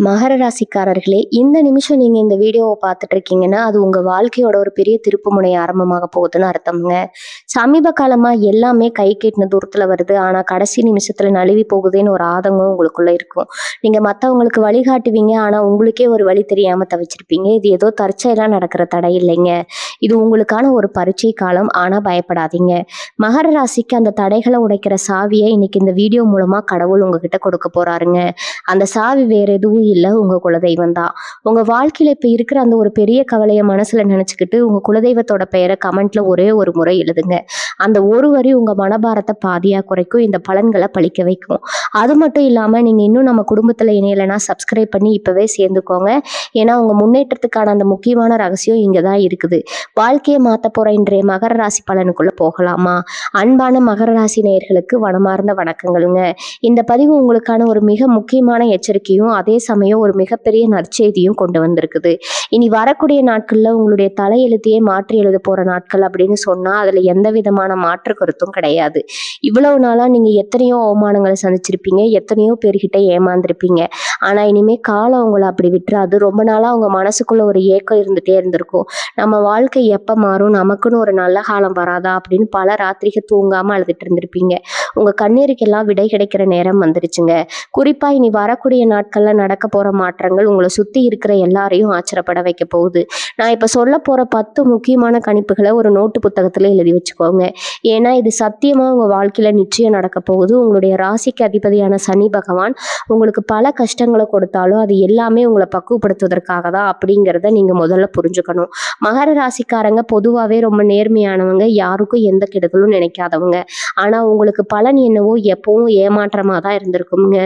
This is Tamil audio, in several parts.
மகர ராசிக்காரர்களே, இந்த நிமிஷம் நீங்க இந்த வீடியோவை பார்த்துட்டு இருக்கீங்கன்னா, அது உங்க வாழ்க்கையோட ஒரு பெரிய திருப்புமுனை ஆரம்பமாக போகுதுன்னு அர்த்தம்ங்க. சமீப காலமா எல்லாமே கை கெட்டின தூரத்துல வருது. ஆனா கடைசி நிமிஷத்துல நழுவி போகுதுன்னு ஒரு ஆதங்கம் உங்களுக்குள்ள இருக்கும். நீங்க மத்தவங்களுக்கு வழிகாட்டுவீங்க. ஆனா உங்களுக்கே ஒரு வழி தெரியாம தவிச்சிருப்பீங்க. இது ஏதோ தற்செயலா நடக்கிற தடை இல்லைங்க. இது உங்களுக்கான ஒரு பரீட்சை காலம். ஆனா பயப்படாதீங்க. மகர ராசிக்கு அந்த தடைகளை உடைக்கிற சாவியை இன்னைக்கு இந்த வீடியோ மூலமா கடவுள் உங்ககிட்ட கொடுக்க போறாருங்க. அந்த சாவி வேற எதுவும் இல்ல, உங்க குலதெய்வம் தான். உங்க வாழ்க்கையில இப்ப இருக்கிற அந்த ஒரு பெரிய கவலைய மனசுல நினைச்சுக்கிட்டு உங்க குலதெய்வத்தோட பெயரை கமெண்ட்ல ஒரே ஒரு முறை எழுதுங்க. அந்த ஒரு வரி உங்க மனபாரத்தை பாதியா குறைக்கும், இந்த பலன்களை பழிக்க வைக்கும். அது மட்டும் இல்லாம நீங்க இன்னும் நம்ம குடும்பத்துல இணையலைன்னா சப்ஸ்கிரைப் பண்ணி இப்பவே சேர்ந்துக்கோங்க. ஏன்னா உங்க முன்னேற்றத்துக்கான அந்த முக்கியமான ரகசியம் இங்கதான் இருக்குது. வாழ்க்கையை மாத்த போற இன்றைய மகர ராசி பலனுக்குள்ள போகலாமா? அன்பான மகர ராசி நேயர்களுக்கு மனமார்ந்த வணக்கங்களுங்க. இந்த பதிவு உங்களுக்கான ஒரு மிக முக்கியமான எச்சரிக்கையும் அதே சமயம் ஒரு மிகப்பெரிய நற்செய்தியும் கொண்டு வந்திருக்குது. இனி வரக்கூடிய நாட்கள்ல உங்களுடைய தலையெழுத்தையே மாற்றி எழுத போற நாட்கள் அப்படின்னு சொன்னா அதுல எந்த விதமான மாற்று கருத்தும் கிடையாது. இவ்வளவு நாளா நீங்க எத்தனையோ அவமானங்களை சந்திச்சிருப்பீங்க, எத்தனையோ பேர்கிட்ட ஏமாந்துருப்பீங்க. ஆனா இனிமே காலம் உங்களை அப்படி விட்டுறாது. ரொம்ப நாளா உங்க மனசுக்குள்ள ஒரு ஏக்கம் இருந்துட்டே இருந்திருக்கும். நம்ம வாழ்க்கை எப்ப மாறும், நமக்குன்னு ஒரு நல்ல காலம் வராதா அப்படின்னு பல ராத்திரிக்கு தூங்காம அழுதுட்டு இருந்திருப்பீங்க. உங்க கண்ணீருக்கெல்லாம் விடை கிடைக்கிற நேரம் வந்துருச்சுங்க. குறிப்பா இனி வரக்கூடிய நாட்கள்ல நடக்க போற மாற்றங்கள் உங்களை சுத்தி இருக்கிற எல்லாரையும் ஆச்சரியப்பட வைக்க போகுது. நான் இப்ப சொல்ல போற 10 முக்கியமான கணிப்புகளை ஒரு நோட்டு புத்தகத்துல எழுதி வச்சுக்கோங்க. ஏன்னா இது சத்தியமா உங்க வாழ்க்கையில நிச்சயம் நடக்க போகுது. உங்களுடைய ராசிக்கு அதிபதியான சனி பகவான் உங்களுக்கு பல கஷ்டங்களை கொடுத்தாலும் அது எல்லாமே உங்களை பக்குவப்படுத்துவதற்காக தான் அப்படிங்கிறத நீங்க முதல்ல புரிஞ்சுக்கணும். மகர ராசிக்காரங்க பொதுவாகவே ரொம்ப நேர்மையானவங்க, யாருக்கும் எந்த கெடுதலும் நினைக்காதவங்க. ஆனா உங்களுக்கு பலன் என்னவோ எப்பவும் ஏமாற்றமா தான் இருந்திருக்குங்க.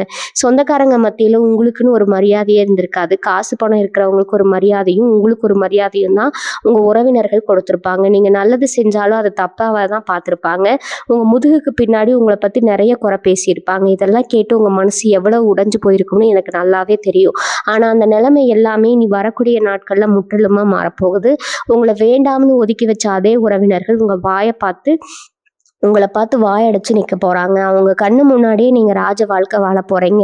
சொந்தக்காரங்க மத்தியில உங்களுக்குன்னு ஒரு மரியாதையே இருந்திருக்காது. காசு பணம் இருக்கிறவங்களுக்கு ஒரு மரியாதையும் உங்களுக்கு ஒரு மரியாதையும் தான் உங்க உறவினர்கள் கொடுத்திருப்பாங்க. நீங்க நல்லது செஞ்சாலும் அதை தப்பாக தான் பார்த்திருப்பாங்க. உங்க முதுகுக்கு பின்னாடி உங்களை பத்தி நிறைய குறை பேசியிருப்பாங்க. இதெல்லாம் கேட்டு உங்க மனசு எவ்வளவு உடைஞ்சு போயிருக்கும்னு எனக்கு நல்லாவே தெரியும். ஆனா அந்த நிலைமை எல்லாமே நீ வரக்கூடிய நாட்கள்ல முற்றிலுமா மாறப்போகுது. உங்களை வேண்டாம்னு ஒதுக்கி வச்ச அதே உறவினர்கள் உங்களை பார்த்து வாயடைச்சு நிற்க போறாங்க. அவங்க கண்ணு முன்னாடியே நீங்க ராஜ வாழ்க்கை வாழ போறீங்க.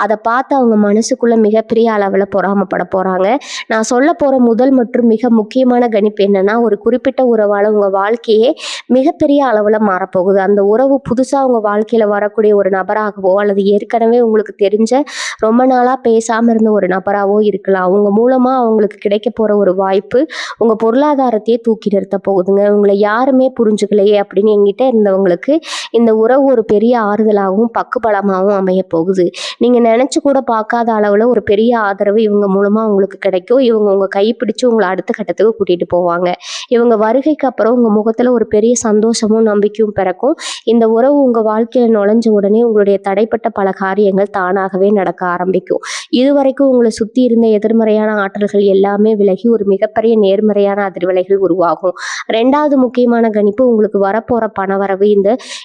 அதை பார்த்து அவங்க மனசுக்குள்ள மிகப்பெரிய அளவில் பொறாமப்பட போறாங்க. நான் சொல்ல போற முதல் மற்றும் மிக முக்கியமான கணிப்பு என்னன்னா, ஒரு குறிப்பிட்ட உறவால உங்க வாழ்க்கையே மிகப்பெரிய அளவில் மாறப்போகுது. அந்த உறவு புதுசா உங்க வாழ்க்கையில வரக்கூடிய ஒரு நபராகவோ அல்லது ஏற்கனவே உங்களுக்கு தெரிஞ்ச ரொம்ப நாளா பேசாம இருந்த ஒரு நபராகவோ இருக்கலாம். அவங்க மூலமா அவங்களுக்கு கிடைக்க போற ஒரு வாய்ப்பு உங்க பொருளாதாரத்தையே தூக்கி நிறுத்த போகுதுங்க. உங்களை யாருமே புரிஞ்சுக்கலையே அப்படின்னு என்கிட்ட இருந்தவங்களுக்கு இந்த உறவு ஒரு பெரிய ஆறுதலாகவும் பக்குபலமாகவும் அமைய போகுது. நீங்க நினைச்சு கூட பார்க்காத அளவுல ஒரு பெரிய ஆதரவு இவங்க மூலமா உங்களுக்கு கிடைக்கும். இவங்க உங்க கைப்பிடிச்சு உங்களை அடுத்த கட்டத்துக்கு கூட்டிட்டு போவாங்க. இவங்க வருகைக்கு அப்புறம் உங்க முகத்துல ஒரு பெரிய சந்தோஷமும் நம்பிக்கையும் பிறக்கும். இந்த உறவு உங்க வாழ்க்கையில நுழைஞ்ச உடனே உங்களுடைய தடைப்பட்ட பல காரியங்கள் தானாகவே நடக்க ஆரம்பிக்கும். இதுவரைக்கும் உங்களை சுத்தி இருந்த எதிர்மறையான ஆற்றல்கள் எல்லாமே விலகி ஒரு மிகப்பெரிய நேர்மறையான அதிர்வலைகள் உருவாகும். 2வது முக்கியமான கணிப்பு, உங்களுக்கு வரப்போற பணவரவு.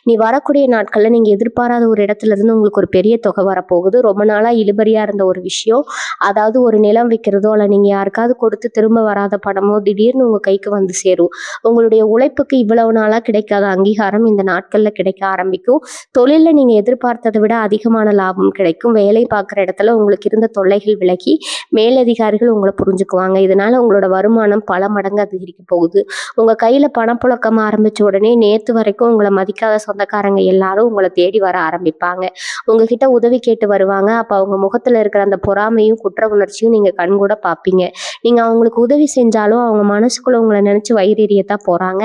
நீ வரக்கூடிய நாட்கள்ல நீங்க எதிர்பாராத ஒரு இடத்துல இருந்து உங்களுக்கு ஒரு பெரிய தொகை வரப்போகுது. ரொம்ப நாளா இழுபறியா இருந்த ஒரு விஷயம், அதாவது ஒரு நிலம் விற்கிறதோ அல்ல நீங்க யாருக்காவது கொடுத்து திரும்ப வராத பணமோ திடீர்னு உங்க கைக்கு வந்து சேரும். உங்களுடைய உழைப்புக்கு இவ்வளவு நாளா கிடைக்காத அங்கீகாரம் இந்த நாட்கள்ல கிடைக்க ஆரம்பிக்கும். தொழில நீங்க எதிர்பார்த்ததை விட அதிகமான லாபம் கிடைக்கும். வேலை பார்க்குற இடத்துல உங்களுக்கு இருந்த தொல்லைகள் விலகி மேலதிகாரிகள் உங்களை புரிஞ்சுக்குவாங்க. இதனால உங்களோட வருமானம் பல மடங்கு அதிகரிக்க போகுது. உங்க கையில பணப்புழக்கம் ஆரம்பிச்ச உடனே நேத்து வரைக்கும் உங்களை மதிக்காத சொந்தக்காரங்க எல்லாரும் உங்களை தேடி வர ஆரம்பிப்பாங்க. உங்ககிட்ட உதவி கேட்டு வருவாங்க. அப்ப அவங்க முகத்துல இருக்கிற அந்த பொறாமையும் குற்ற உணர்ச்சியும் நீங்க கண்கூட பார்ப்பீங்க. நீங்க அவங்களுக்கு உதவி செஞ்சாலும் அவங்க மனசுக்குள்ள உங்களை நினைச்சு வயிறெறியத்தான் போறாங்க.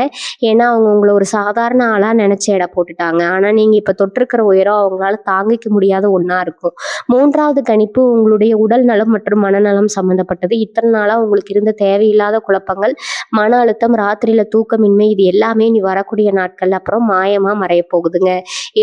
ஏன்னா அவங்க உங்களை ஒரு சாதாரண ஆளா நினைச்சு எடை போட்டுட்டாங்க. ஆனா நீங்க இப்ப தொட்டிருக்கிற உயரம் அவங்களால தாங்கிக்க முடியாத ஒண்ணா இருக்கும். 3வது கணிப்பு, உங்களுடைய உடல் நலம் மற்றும் மனநலம் சம்பந்தப்பட்டது. இத்தனை நாளா உங்களுக்கு இருந்த தேவையில்லாத குழப்பங்கள், மன அழுத்தம், ராத்திரியில தூக்கமின்மை, இது எல்லாமே நீ வரக்கூடிய நாட்கள்ல அப்புறம் மாயமா மறைய போகுதுங்க.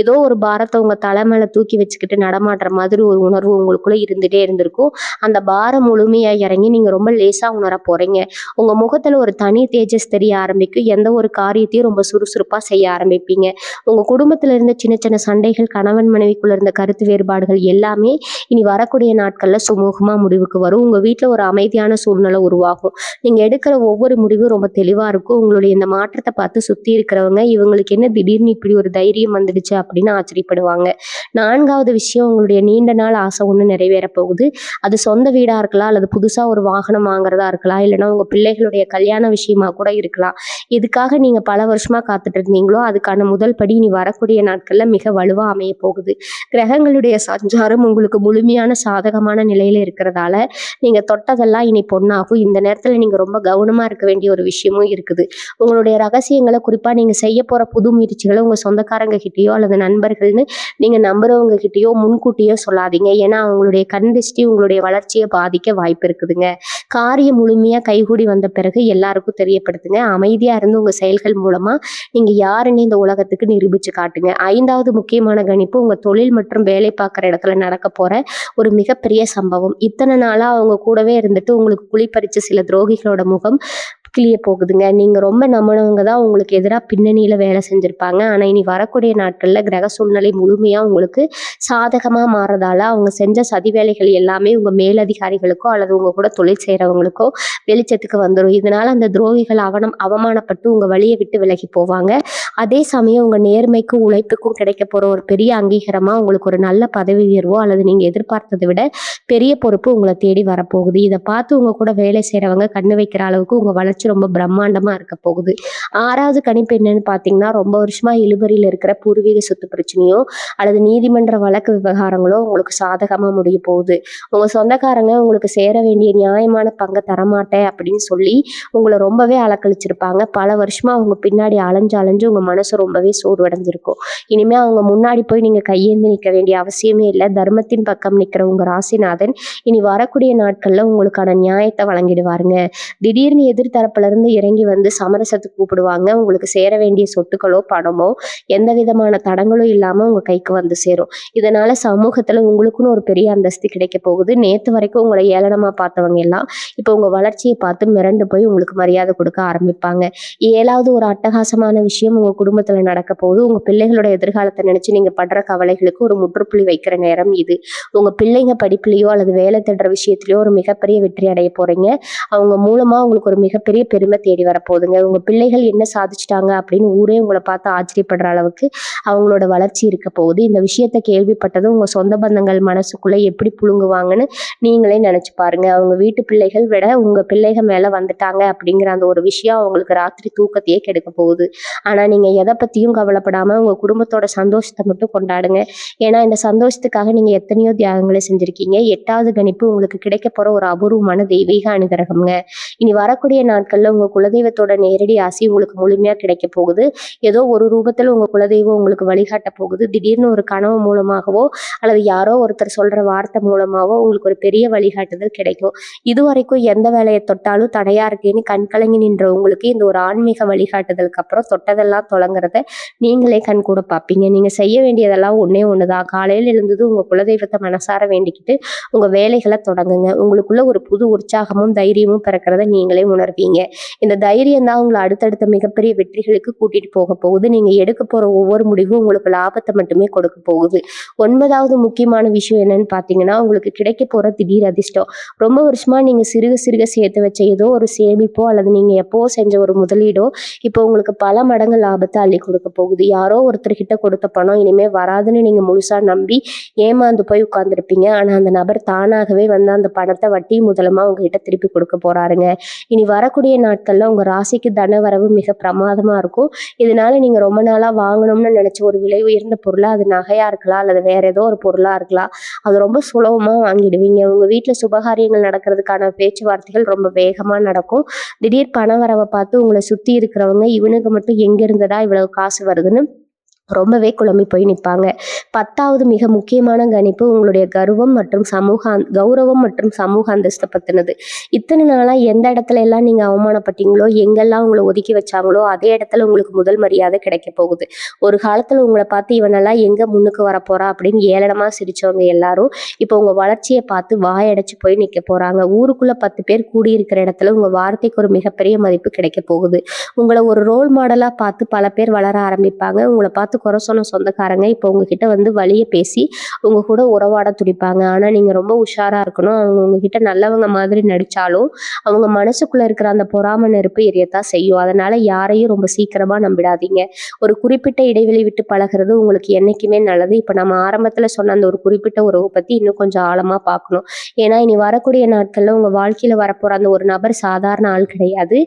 ஏதோ ஒரு பாரத்தை உங்க தலை மேல தூக்கி வச்சுக்கிட்டு நடமாடுற மாதிரி ஒரு உணர்வு உங்களுக்குள்ள இருந்துட்டே இருந்திருக்கும். அந்த பாரம் முழுமையா இறங்கி நீங்க ரொம்ப லேசா உணர போறீங்க. உங்க முகத்துல ஒரு தனி தேஜஸ் தெரிய ஆரம்பிக்கும். எந்த ஒரு காரியத்தையும் ரொம்ப சுறுசுறுப்பா செய்ய ஆரம்பிப்பீங்க. உங்க குடும்பத்துல இருந்த சின்ன சின்ன சண்டைகள், கணவன் மனைவிக்குள்ள இருந்த கருத்து வேறுபாடுகள் எல்லாமே இனி வரக்கூடிய நாட்கள்ல சுமூகமா முடிவுக்கு வரும். உங்க வீட்ல ஒரு அமைதியான சூழ்நிலை உருவாகும். நீங்க எடுக்கிற ஒவ்வொரு முடிவும் ரொம்ப தெளிவா இருக்கும். உங்களுடைய இந்த மாற்றத்த பார்த்து சுத்தி இருக்கிறவங்க, இவங்களுக்கு என்ன திடீர்னு இப்படி ஒரு தைரியம் வந்துடுச்சு அப்படின்னு ஆச்சரியப்படுவாங்க. 4வது விஷயம், உங்களுடைய நீண்ட நாள் ஆசை ஒண்ணு நிறைவேற போகுது. அது சொந்த வீடா இருக்கலாம், அல்லது புதுசா ஒரு வாகனம் வாங்குறதா இருக்கலாம், இல்லைன்னா உங்க பிள்ளைகளுடைய கல்யாண விஷயமா கூட இருக்கலாம். எதுக்காக நீங்க பல வருஷமா காத்துட்டு இருந்தீங்களோ அதுக்கான முதல் படி இனி வரக்கூடிய நாட்கள்ல மிக வலுவா அமைய போகுது. கிரகங்களுடைய சஞ்சாரம் உங்களுக்கு முழுமையான சாதகமான நிலையில இருக்கிறதால நீங்க தொட்டதெல்லாம் இனி பொன்னாகும். இந்த நேரத்துல நீங்க ரொம்ப கவனமா இருக்க வேண்டிய ஒரு விஷயமும் இருக்குது. உங்களுடைய ரகசியங்களை, குறிப்பா நீங்க செய்ய போற புது முயற்சிகளை உங்க சொந்தக்காரங்க கிட்டயோ அல்லது நண்பர்கள்னு நீங்க நம்புறவங்க கிட்டயோ முன்கூட்டியோ சொல்லாதீங்க. ஏன்னா அவங்களுடைய கண் திருஷ்டி உங்களுடைய வளர்ச்சியை பாதிக்க வாய்ப்பு இருக்குதுங்க. காரியம் முழுமையா கைகூடி வந்த பிறகு எல்லாருக்கும் தெரியப்படுத்துங்க. அமைதியா இருந்து உங்க செயல்கள் மூலமா நீங்க யாருன்னு இந்த உலகத்துக்கு நிரூபிச்சு காட்டுங்க. 5வது முக்கியமான கணிப்பு, உங்க தொழில் மற்றும் வேலை பார்க்குற இடத்துல நடக்க போற ஒரு மிகப்பெரிய சம்பவம். இத்தனை நாளா அவங்க கூடவே இருந்துட்டு உங்களுக்கு குழிப்பறிச்ச சில துரோகிகளோட முகம் கிளிய போகுதுங்க. நீங்க ரொம்ப நம்பினவங்க தான் உங்களுக்கு எதிரா பின்னணியில வேலை செஞ்சிருப்பாங்க. ஆனா இனி வரக்கூடிய நாட்கள்ல கிரக சூழ்நிலை முழுமையா உங்களுக்கு சாதகமா மாறதால அவங்க செஞ்ச சதி வேலைகள் எல்லாமே உங்க மேலதிகாரிகளுக்கோ அல்லது உங்க கூட தொழில் செய்யறவங்களுக்கோ வெளிச்சத்துக்கு வந்துடும். இதனால அந்த துரோகிகள் அவமானப்பட்டு உங்க வழியை விட்டு விலகி போவாங்க. அதே சமயம் உங்க நேர்மைக்கும் உழைப்புக்கும் கிடைக்க போற ஒரு பெரிய அங்கீகாரமா உங்களுக்கு ஒரு நல்ல பதவி உயர்வோ அல்லது நீங்க எதிர்பார்த்ததை விட பெரிய பொறுப்பு உங்களை தேடி வரப்போகுது. இதை பார்த்து உங்க கூட வேலை செய்யறவங்க கண்ணு வைக்கிற அளவுக்கு உங்க வளர்ச்சி ரொம்ப பிரம்மாண்டமா இருக்க போகுது. 6வது கணிப்பு என்னன்னு பாத்தீங்கன்னா, ரொம்ப வருஷமா இழுபறியில இருக்கிற பூர்வீக சொத்து பிரச்சனையோ அல்லது நீதிமன்ற வழக்கு விவகாரங்களோ உங்களுக்கு சாதகமா முடிய போகுது. உங்க சொந்தக்காரங்க உங்களுக்கு சேர வேண்டிய நியாயமான பங்கை தரமாட்டேன் அப்படின்னு சொல்லி உங்களை ரொம்பவே அலக்கழிச்சிருப்பாங்க. பல வருஷமா அவங்க பின்னாடி அலைஞ்சு அலைஞ்சு உங்க மனசு ரொம்பவே சோர்வடைஞ்சிருக்கும். இனிமே அவங்க முன்னாடி போய் நீங்க கையேந்தி நிற்க வேண்டிய அவசியமே இல்லை. தர்மத்தின் பக்கம் நிற்கிற உங்க ராசிநாதன் இனி வரக்கூடிய நாட்கள்ல உங்களுக்கான நியாயத்தை வழங்கிடுவாருங்க. திடீர்னு எதிர்த்தரப்புல இருந்து இறங்கி வந்து சமரசத்துக்கு கூப்பிடுவாங்க. உங்களுக்கு சேர வேண்டிய சொத்துக்களோ பணமோ எந்த விதமான தடங்களும் இல்லாம உங்க கைக்கு வந்து சேரும். இதனால சமூகத்துல உங்களுக்குன்னு ஒரு பெரிய அந்தஸ்து கிடைக்க போகுது. நேத்து வரைக்கும் உங்களை ஏளனமா பார்த்தவங்க எல்லாம் இப்போ உங்க வளர்ச்சியை பார்த்து மிரண்டு போய் உங்களுக்கு மரியாதை கொடுக்க ஆரம்பிப்பாங்க. 7வது ஒரு அட்டகாசமான விஷயம் உங்க குடும்பத்துல நடக்க போகுது. உங்க பிள்ளைகளோட எதிர்காலத்தை நினைச்சு நீங்க படுற கவலைகளுக்கு ஒரு முற்றுப்புள்ளி வைக்கிற நேரம் இது. உங்க பிள்ளைங்க படிப்புலயோ அல்லது வேலை தேடுற விஷயத்திலயோ ஒரு மிகப்பெரிய வெற்றி அடைய போறீங்க. அவங்க மூலமா உங்களுக்கு ஒரு மிகப்பெரிய பெருமை தேடி வரப்போகுதுங்க. உங்க பிள்ளைகள் என்ன சாதிச்சிட்டாங்க அப்படின்னு ஊரே உங்களை பார்த்து ஆச்சரியப்படுற அளவுக்கு அவங்களோட வளர்ச்சி இருக்க போகுது. இந்த விஷயத்த கேள்விப்பட்டதும் உங்க சொந்த பந்தங்கள் மனசுக்குள்ள எப்படி புழுங்குவாங்கன்னு நீங்களே நினைச்சு பாருங்க. அவங்க வீட்டு பிள்ளைகள் விட உங்க பிள்ளைகள் மேல வந்துட்டாங்க அப்படிங்கிற அந்த ஒரு விஷயம் அவங்களுக்கு ராத்திரி தூக்கத்தையே கெடுக்க போகுது. ஆனா நீங்க எதை பத்தியும் கவலைப்படாம உங்க குடும்பத்தோட சந்தோஷத்தை மட்டும் கொண்டாடுங்க. ஏன்னா இந்த சந்தோஷத்துக்காக நீங்க எத்தனையோ தியாகங்களை செஞ்சிருக்கீங்க. 8வது கணிப்பு, உங்களுக்கு கிடைக்க போற ஒரு அபூர்வமான தெய்வீக அனுகிரகம்ங்க. இனி வரக்கூடிய நாட்கள்ல உங்க குலதெய்வத்தோட நேரடி ஆசி உங்களுக்கு முழுமையா கிடைக்க போகுது. ஏதோ ஒரு ரூபத்துல உங்க குலதெய்வம் உங்களுக்கு வழிகாட்ட போகுது. திடீர்னு ஒரு கனவு மூலமாகவோ அல்லது யாரோ ஒருத்தர் சொல்ற வார்த்தை மூலமாவோ உங்களுக்கு ஒரு பெரிய வழிகாட்டுதல் கிடைக்கும். இதுவரைக்கும் எந்த வேலையை தொட்டாலும் தடையா இருக்கேன்னு கண்கலங்கி நின்ற உங்களுக்கு இந்த ஒரு ஆன்மீக வழிகாட்டுதலுக்கு அப்புறம் தொட்டதெல்லாம் தொடங்குறத நீங்களே கண் கூட பார்ப்பீங்க. நீங்க செய்ய வேண்டியதெல்லாம் ஒண்ணே ஒண்ணுதான். காலையில் எழுந்தது உங்க குலதெய்வத்தை மனசார வேண்டிக்கிட்டு உங்க வேலைகளை தொடங்குங்க. உங்களுக்குள்ள ஒரு புது உற்சாகமும் தைரியமும் பிறக்கிறத நீங்களே உணர்வீங்க. இந்த தைரியம் தான் உங்களை அடுத்தடுத்த மிகப்பெரிய வெற்றிகளுக்கு கூட்டிட்டு போக போகுது. நீங்க எடுக்க போற ஒவ்வொரு முடிவும் உங்களுக்கு லாபத்தை மட்டுமே கொடுக்க போகுது. 9வது முக்கியமான விஷயம் என்னன்னு பாத்தீங்கன்னா, உங்களுக்கு கிடைக்க போற திடீர் அதிர்ஷ்டம். ரொம்ப வருஷமா நீங்க சிறுக சிறுக சேர்த்து வச்ச ஏதோ ஒரு சேமிப்போ அல்லது நீங்க எப்போ செஞ்ச ஒரு முதலீடோ இப்போ உங்களுக்கு பல மடங்கு லாபத்தை அள்ளி கொடுக்க போகுது. யாரோ ஒருத்தர்கிட்ட கொடுத்த பணம் இனிமே வராதுன்னு நீங்க முழுசா நம்பி ஏமாந்து போய் உட்கார்ந்துருப்பீங்க. ஆனா அந்த நபர் தானாகவே வந்து அந்த பணத்தை வட்டி முதலமா உங்ககிட்ட திருப்பி கொடுக்க போறாருங்க. இனி வரக்கூடிய நாட்கள்ல உங்க ராசிக்கு தன வரவு மிக பிரமாதமா இருக்கும். இதனால நீங்க ரொம்ப நாளா வாங்கணும்னு நினைச்ச ஒரு விலை உயர்ந்த பொருளா, அது நகையா இருக்கலாம் அல்லது வேற ஏதோ ஒரு பொருளா இருக்கலாம், அது ரொம்ப சுலபமா வாங்கிடுவீங்க. உங்க வீட்டுல சுபகாரியங்கள் நடக்கிறதுக்கான பேச்சுவார்த்தைகள் ரொம்ப வேகமா நடக்கும். திடீர் பண வரவை பார்த்து உங்களை சுத்தி இருக்கிறவங்க இவனுக்கு மட்டும் எங்க இருந்ததா இவ்வளவு காசு வருதுன்னு ரொம்பவே குழம்பி போய் நிற்பாங்க. 10வது மிக முக்கியமான கணிப்பு உங்களுடைய கௌரவம் மற்றும் சமூக அந்தஸ்தை பத்தினது. இத்தனை நாளா எந்த இடத்துல எல்லாம் நீங்க அவமானப்பட்டீங்களோ, எங்கெல்லாம் உங்களை ஒதுக்கி வச்சாங்களோ அதே இடத்துல உங்களுக்கு முதல் மரியாதை கிடைக்க போகுது. ஒரு காலத்துல உங்களை பார்த்து இவனெல்லாம் எங்க முன்னுக்கு வரப்போறா அப்படின்னு ஏளனமா சிரிச்சவங்க எல்லாரும் இப்போ உங்க வளர்ச்சியை பார்த்து வாயடைச்சு போய் நிக்க போறாங்க. ஊருக்குள்ள 10 பேர் கூடியிருக்கிற இடத்துல உங்க வார்த்தைக்கு ஒரு மிகப்பெரிய மதிப்பு கிடைக்க போகுது. உங்களை ஒரு ரோல் மாடலா பார்த்து பல பேர் வளர ஆரம்பிப்பாங்க. உங்களை பார்த்து குறை சொன்ன சொந்தக்காரங்க இப்போ உங்ககிட்ட வந்து வழிய பேசி உங்க கூட உறவாட துடிப்பாங்க. ஆனா நீங்க ரொம்ப உஷாரா இருக்கணும். அவங்க உங்ககிட்ட நல்லவங்க மாதிரி நடிச்சாலும் அவங்க மனசுக்குள்ள இருக்கிற அந்த பொறாம நெருப்பு எரியத்தான் செய்யும். அதனால யாரையும் ரொம்ப சீக்கிரமா நம்பிடாதீங்க. ஒரு குறிப்பிட்ட இடைவெளி விட்டு பழகிறது உங்களுக்கு என்னைக்குமே நல்லது. இப்ப நம்ம ஆரம்பத்துல சொன்ன அந்த ஒரு குறிப்பிட்ட உறவு பத்தி இன்னும் கொஞ்சம் ஆழமா பார்க்கணும். ஏன்னா இனி வரக்கூடிய நாட்கள்ல உங்க வாழ்க்கையில வரப்போற அந்த ஒரு நபர் சாதாரண ஆள் கிடையாது.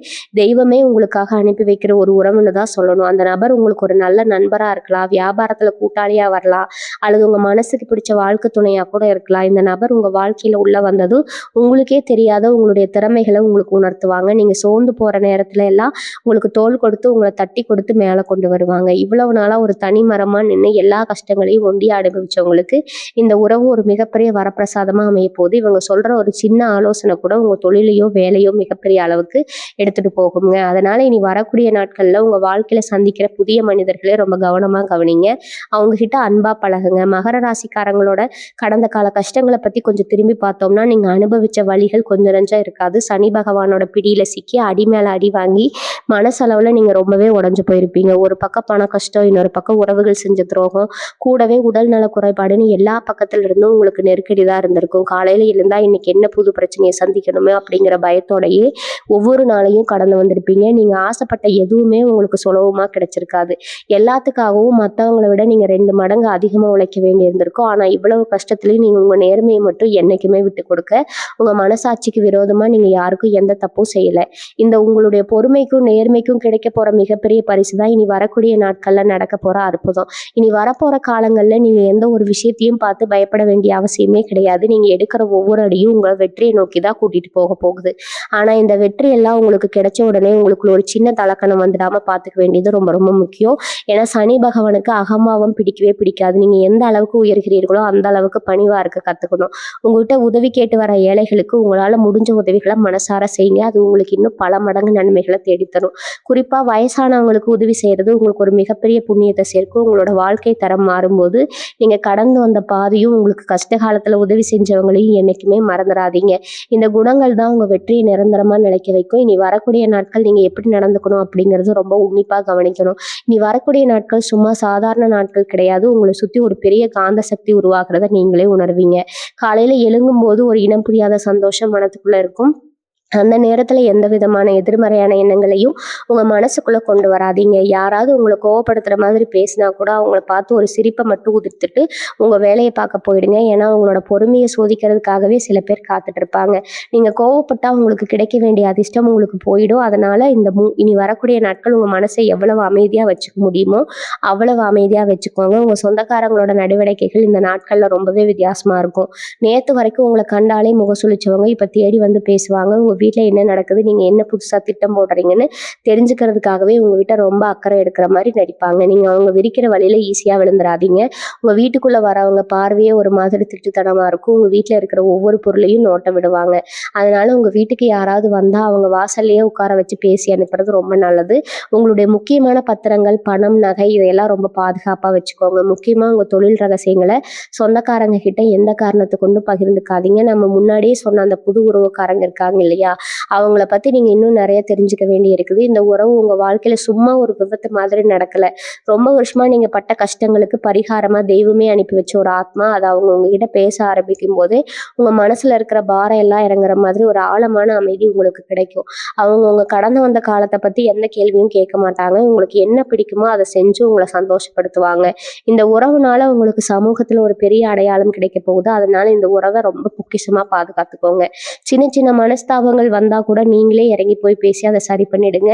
தெய்வமே உங்களுக்காக அனுப்பி வைக்கிற ஒரு உறவுன்னு தான் சொல்லணும். அந்த நபர் உங்களுக்கு ஒரு நல்ல நண்பரா இருக்கலாம், வியாபாரத்துல கூட்டாளியா வரலாம், அல்லது உங்க மனசுக்கு பிடிச்ச வாழ்க்கை துணையா கூட இருக்கலாம். இந்த நபர் உங்க வாழ்க்கையில உள்ள வந்ததும் உங்களுக்கே தெரியாத உங்களுடைய திறமைகளை உங்களுக்கு உணர்த்துவாங்க. நீங்க சோர்ந்து போற நேரத்துல எல்லாம் உங்களுக்கு தோள் கொடுத்து உங்களை தட்டி கொடுத்து மேல கொண்டு வருவாங்க. இவ்வளவு நாளா ஒரு தனி மரமா நின்று எல்லா கஷ்டங்களையும் ஒண்டியா அனுபவிச்சவங்களுக்கு இந்த உறவு ஒரு மிகப்பெரிய வரப்பிரசாதமா அமைய போது. இவங்க சொல்ற ஒரு சின்ன ஆலோசனை கூட உங்க தொழிலையோ வேலையோ மிகப்பெரிய அளவுக்கு எடுத்துட்டு போகுங்க. அதனால இனி வரக்கூடிய நாட்கள்ல உங்க வாழ்க்கையில சந்திக்கிற புதிய மனிதர்களே ரொம்ப கவனமா கவனிங்க. அவங்க கிட்ட அன்பா பழகுங்க. மகர ராசிக்காரங்களோட கடந்த கால கஷ்டங்களை பத்தி கொஞ்சம் திரும்பி பார்த்தோம்னா நீங்க அனுபவிச்ச வழிகள் கொஞ்சம் நெஞ்சா இருக்காது. சனி பகவானோட பிடியில சிக்கி அடி மேல அடி வாங்கி மனசளவுல நீங்க ரொம்பவே உடைஞ்சு போயிருப்பீங்க. ஒரு பக்கம் பண கஷ்டம், இன்னொரு பக்கம் உறவுகள் செஞ்ச துரோகம், கூடவே உடல் நல குறைபாடுன்னு எல்லா பக்கத்துல இருந்தும் உங்களுக்கு நெருக்கடி தான் இருந்திருக்கும். காலையில எழுந்தா இன்னைக்கு என்ன புது பிரச்சனையை சந்திக்கணுமே அப்படிங்கிற பயத்தோடையே ஒவ்வொரு நாளையும் கடந்து வந்திருப்பீங்க. நீங்க ஆசைப்பட்ட எதுவுமே உங்களுக்கு சுலபமா கிடைச்சிருக்காது. எல்லாத்துக்காகவும் மற்றவங்களை விட நீங்க 2 மடங்கு அதிகமா உழைக்க வேண்டி இருந்திருக்கும். ஆனா இவ்வளவு கஷ்டத்துலயும் நீங்க உங்க நேர்மையை மட்டும் என்னைக்குமே விட்டு கொடுக்க, உங்க மனசாட்சிக்கு விரோதமா நீங்க யாருக்கும் எந்த தப்பும் செய்யல. இந்த உங்களுடைய பொறுமைக்கும் நேர்மைக்கும் கிடைக்க போற மிகப்பெரிய பரிசு தான் இனி வரக்கூடிய நாட்கள்ல நடக்க போற அற்புதம். இனி வரப்போற காலங்கள்ல நீங்க எந்த ஒரு விஷயத்தையும் பார்த்து பயப்பட வேண்டிய அவசியமே கிடையாது. நீங்க எடுக்கிற ஒவ்வொரு அடியும் உங்க வெற்றியை நோக்கி தான் கூட்டிட்டு போக போகுது. ஆனா இந்த வெற்றி எல்லாம் உங்களுக்கு கிடைச்ச உடனே உங்களுக்குள்ள ஒரு சின்ன தலக்கணம் வந்துடாம பாத்துக்க வேண்டியது ரொம்ப ரொம்ப முக்கியம். ஏன்னா சனி பகவானுக்கு அகம்பாவம் பிடிக்கவே பிடிக்காது. நீங்க எந்த அளவுக்கு உயர்கிறீர்களோ அந்த அளவுக்கு பணிவா இருக்க கத்துக்கணும். உங்ககிட்ட உதவி கேட்டு வர ஏழைகளுக்கு உங்களால முடிஞ்ச உதவிகளை மனசார செய்யுங்க. அது உங்களுக்கு இன்னும் பல மடங்கு நன்மைகளை தேடித்தரும். குறிப்பா வயசானவங்களுக்கு உதவி செய்யறது உங்களுக்கு ஒரு மிகப்பெரிய புண்ணியத்தை சேர்க்கும். உங்களோட வாழ்க்கை தரம் மாறும்போது நீங்க கடந்து வந்த பாதையும் உங்களுக்கு கஷ்ட காலத்துல உதவி செஞ்சவங்களையும் என்னைக்குமே மறந்துடாதீங்க. இந்த குணங்கள் தான் உங்க வெற்றியை நிரந்தரமா நிலைக்க வைக்கும். இனி வரக்கூடிய நாட்கள் நீங்க எப்படி நடந்துக்கணும் அப்படிங்கிறது ரொம்ப உன்னிப்பா கவனிக்கணும். இனி வரக்கூடிய நாட்கள் சும்மா சாதாரண நாட்கள் கிடையாது. உங்களை சுத்தி ஒரு பெரிய காந்த சக்தி உருவாக்குறத நீங்களே உணர்வீங்க. காலையில எழும்பும் போது ஒரு இனம் புரியாத சந்தோஷம் மனத்துக்குள்ள இருக்கும். அந்த நேரத்துல எந்த விதமான எதிர்மறையான எண்ணங்களையும் உங்க மனசுக்குள்ள கொண்டு வராதீங்க. யாராவது உங்களை கோவப்படுத்துற மாதிரி பேசினா கூட அவங்கள பார்த்து ஒரு சிரிப்பை மட்டும் உதிர்த்துட்டு உங்க வேலையை பார்க்க போயிடுங்க. ஏன்னா உங்களோட பொறுமையை சோதிக்கிறதுக்காகவே சில பேர் காத்துட்டு இருப்பாங்க. நீங்க கோவப்பட்டா உங்களுக்கு கிடைக்க வேண்டிய அதிர்ஷ்டம் உங்களுக்கு போயிடும். அதனால இனி வரக்கூடிய நாட்கள் உங்க மனசை எவ்வளவு அமைதியா வச்சுக்க முடியுமோ அவ்வளவு அமைதியா வச்சுக்கோங்க. உங்க சொந்தக்காரங்களோட நடவடிக்கைகள் இந்த நாட்கள்ல ரொம்பவே வித்தியாசமா இருக்கும். நேத்து வரைக்கும் உங்களை கண்டாலே முகசுளிச்சவங்க இப்ப தேடி வந்து பேசுவாங்க. உங்க வீட்டுல என்ன நடக்குது, நீங்க என்ன புதுசா திட்டம் போடுறீங்கன்னு தெரிஞ்சுக்கிறதுக்காகவே உங்ககிட்ட ரொம்ப அக்கறை எடுக்கிற மாதிரி நடிப்பாங்க. நீங்க அவங்க விரிக்கிற வழியில ஈஸியா விழுந்துடாதீங்க. உங்க வீட்டுக்குள்ள வரவங்க பார்வையே ஒரு மாதிரி திட்டுத்தனமா இருக்கும். உங்க வீட்டுல இருக்கிற ஒவ்வொரு பொருளையும் நோட்ட விடுவாங்க. அதனால உங்க வீட்டுக்கு யாராவது வந்தா அவங்க வாசல்லையே உட்கார வச்சு பேசி அனுப்புறது ரொம்ப நல்லது. உங்களுடைய முக்கியமான பத்திரங்கள், பணம், நகை இதையெல்லாம் ரொம்ப பாதுகாப்பா வச்சுக்கோங்க. முக்கியமா உங்க தொழில் ரகசியங்களை சொந்தக்காரங்க கிட்ட எந்த காரணத்தை கொண்டு பகிர்ந்துக்காதீங்க. நம்ம முன்னாடியே சொன்ன அந்த புது உறவுக்காரங்க இருக்காங்க இல்லையா, அவங்கள பத்தி நீங்க இன்னும் நிறைய தெரிஞ்சுக்க வேண்டி இருக்குது. இந்த உறவு உங்க வாழ்க்கையில சும்மா ஒரு விபத்து மாதிரி நடக்கல. ரொம்ப வருஷமா நீங்க பட்ட கஷ்டங்களுக்கு பரிகாரமா தெய்வமே அனுப்பி வச்ச ஒரு ஆத்மா. அது அவங்க உங்ககிட்ட பேச ஆரம்பிக்கும் போதே உங்க மனசுல இருக்கிற பாரம் எல்லாம் இறங்குற மாதிரி ஒரு ஆழமான அமைதி உங்களுக்கு கிடைக்கும். அவங்க உங்க கடந்து வந்த காலத்தை பத்தி எந்த கேள்வியும் கேட்க மாட்டாங்க. உங்களுக்கு என்ன பிடிக்குமோ அதை செஞ்சு உங்களை சந்தோஷப்படுத்துவாங்க. இந்த உறவுனால உங்களுக்கு சமூகத்துல ஒரு பெரிய அடையாளம் கிடைக்க போகுது. அதனால இந்த உறவை ரொம்ப பொக்கிஷமா பாதுகாத்துக்கோங்க. சின்ன சின்ன மனஸ்தாபங்கள் வந்தா கூட நீங்களே இறங்கி போய் பேசி அதை சரி பண்ணிடுங்க.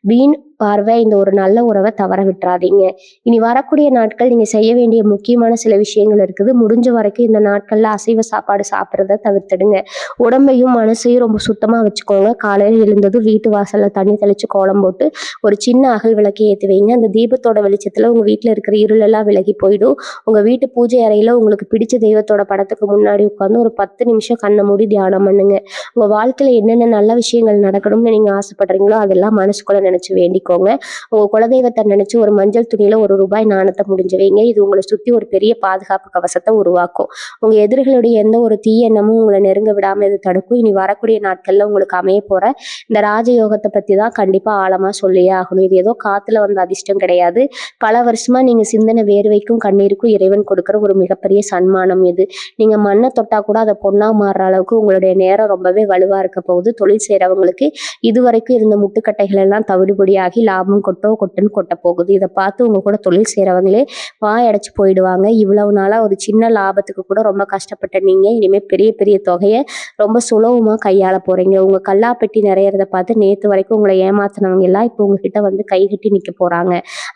வீண் பார்வை இந்த ஒரு நல்ல உறவை தவற விட்டுறாதீங்க. இனி வரக்கூடிய நாட்கள் நீங்க செய்ய வேண்டிய முக்கியமான சில விஷயங்கள் இருக்குது. முடிஞ்ச வரைக்கும் இந்த நாட்கள்ல அசைவ சாப்பாடு சாப்பிட்றத தவிர்த்துடுங்க. உடம்பையும் மனசையும் ரொம்ப சுத்தமா வச்சுக்கோங்க. காலையில எழுந்ததும் வீட்டு வாசல்ல தண்ணி தெளிச்சு கோலம் போட்டு ஒரு சின்ன அகல் விளக்கு ஏத்தி வைங்க. அந்த தீபத்தோட வெளிச்சத்துல உங்க வீட்டுல இருக்கிற இருளெல்லாம் விலகி போயிடும். உங்க வீட்டு பூஜை அறையில உங்களுக்கு பிடிச்ச தெய்வத்தோட படத்துக்கு முன்னாடி உட்காந்து ஒரு 10 நிமிஷம் கண்ணை மூடி தியானம் பண்ணுங்க. உங்க வாழ்க்கையில என்னென்ன நல்ல விஷயங்கள் நடக்கணும்னு நீங்க ஆசைப்படுறீங்களோ அதெல்லாம் மனசுக்குள்ள நினைச்சு வேண்டிக்கோங்க. உங்க குலதெய்வத்தை நினைச்சு ஒரு மஞ்சள் துணியில ₹1 நாணயத்தை முடிஞ்சு வைங்க. இது உங்களை சுத்தி ஒரு பெரிய பாதுகாப்பு கவசத்தை உருவாக்கும். உங்க எதிரிகளுடைய எந்த ஒரு தீய எண்ணமும் உங்களை நெருங்க விடாம இது தடுக்கும். இனி வரக்கூடிய நாட்கள்ல உங்களுக்கு அமைய போற இந்த ராஜயோகத்தை பத்தி தான் கண்டிப்பா ஆழமா சொல்லியே ஆகணும். இது ஏதோ காத்துல வந்த அதிர்ஷ்டம் கிடையாது. பல வருஷமா நீங்க சிந்தனை வேர்வைக்கும் கண்ணீருக்கும் இறைவன் கொடுக்கிற ஒரு மிகப்பெரிய சன்மானம் இது. நீங்க மண்ணை தொட்டா கூட அதை பொண்ணா மாறுற அளவுக்கு உங்களுடைய நேரம் ரொம்பவே வலுவா இருக்க போகுது. தொழில் செய்றவங்களுக்கு இதுவரைக்கும் இருந்த முட்டுக்கட்டைகள் எல்லாம் தவிடுபடியாகி லாபம் கொட்டுன்னு கொட்ட போகுது. இதை பார்த்து உங்க கூட தொழில் செய்றவங்களே வாய் அடைச்சு போயிடுவாங்க. இவ்வளவு நாளா ஒரு சின்ன லாபத்துக்கு கூட ரொம்ப கஷ்டப்பட்ட நீங்க இனிமே பெரிய பெரிய தொகையை ரொம்ப சுலபமா கையாள போறீங்க. உங்க கல்லாப்பெட்டி நிறையறத பார்த்து நேத்து வரைக்கும் உங்களை ஏமாத்தினவங்க எல்லாம் இப்போ உங்ககிட்ட வந்து கைகட்டி நிக்க போறாங்க.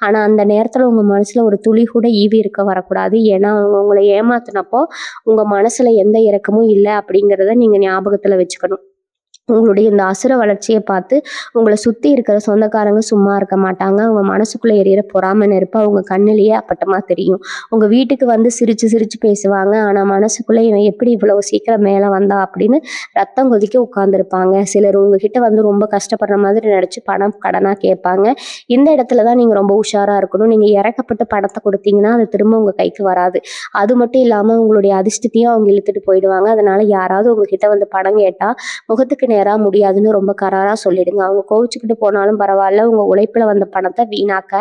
ஆனா அந்த நேரத்துல உங்க மனசுல ஒரு துளி கூட ஈவி இருக்க வரக்கூடாது. ஏன்னா அவங்க உங்களை ஏமாத்தினப்போ உங்க மனசுல எந்த இரக்கமும் இல்லை அப்படிங்கிறத நீங்க ஞாபகத்துல வச்சுக்கணும். உங்களுடைய இந்த அசுர வளர்ச்சியை பார்த்து உங்களை சுத்தி இருக்கிற சொந்தக்காரங்க சும்மா இருக்க மாட்டாங்க. அவங்க மனசுக்குள்ள எரியிற பொறாமை நெருப்பு அவங்க கண்ணிலேயே அப்பட்டமா தெரியும். உங்க வீட்டுக்கு வந்து சிரிச்சு சிரிச்சு பேசுவாங்க. ஆனா மனசுக்குள்ள இவன் எப்படி இவ்வளவு சீக்கிரம் மேல வந்தா அப்படின்னு ரத்தம் கொதிக்க உட்கார்ந்துருப்பாங்க. சிலர் உங்ககிட்ட வந்து ரொம்ப கஷ்டப்படுற மாதிரி நடிச்சு பணம் கடனா கேட்பாங்க. இந்த இடத்துலதான் நீங்க ரொம்ப உஷாரா இருக்கணும். நீங்க இறக்கப்பட்டு பணத்தை கொடுத்தீங்கன்னா அது திரும்ப உங்க கைக்கு வராது. அது மட்டும் இல்லாம உங்களுடைய அதிர்ஷ்டத்தையும் அவங்க இழுத்துட்டு போயிடுவாங்க. அதனால யாராவது உங்ககிட்ட வந்து பணம் கேட்டா முகத்துக்கு நேரா முடியாதுன்னு ரொம்ப கராரா சொல்லிடுங்க. அவங்க கோவிச்சுக்கிட்டு போனாலும் பரவாயில்ல. உங்க உழைப்புல வந்த பணத்தை வீணாக்க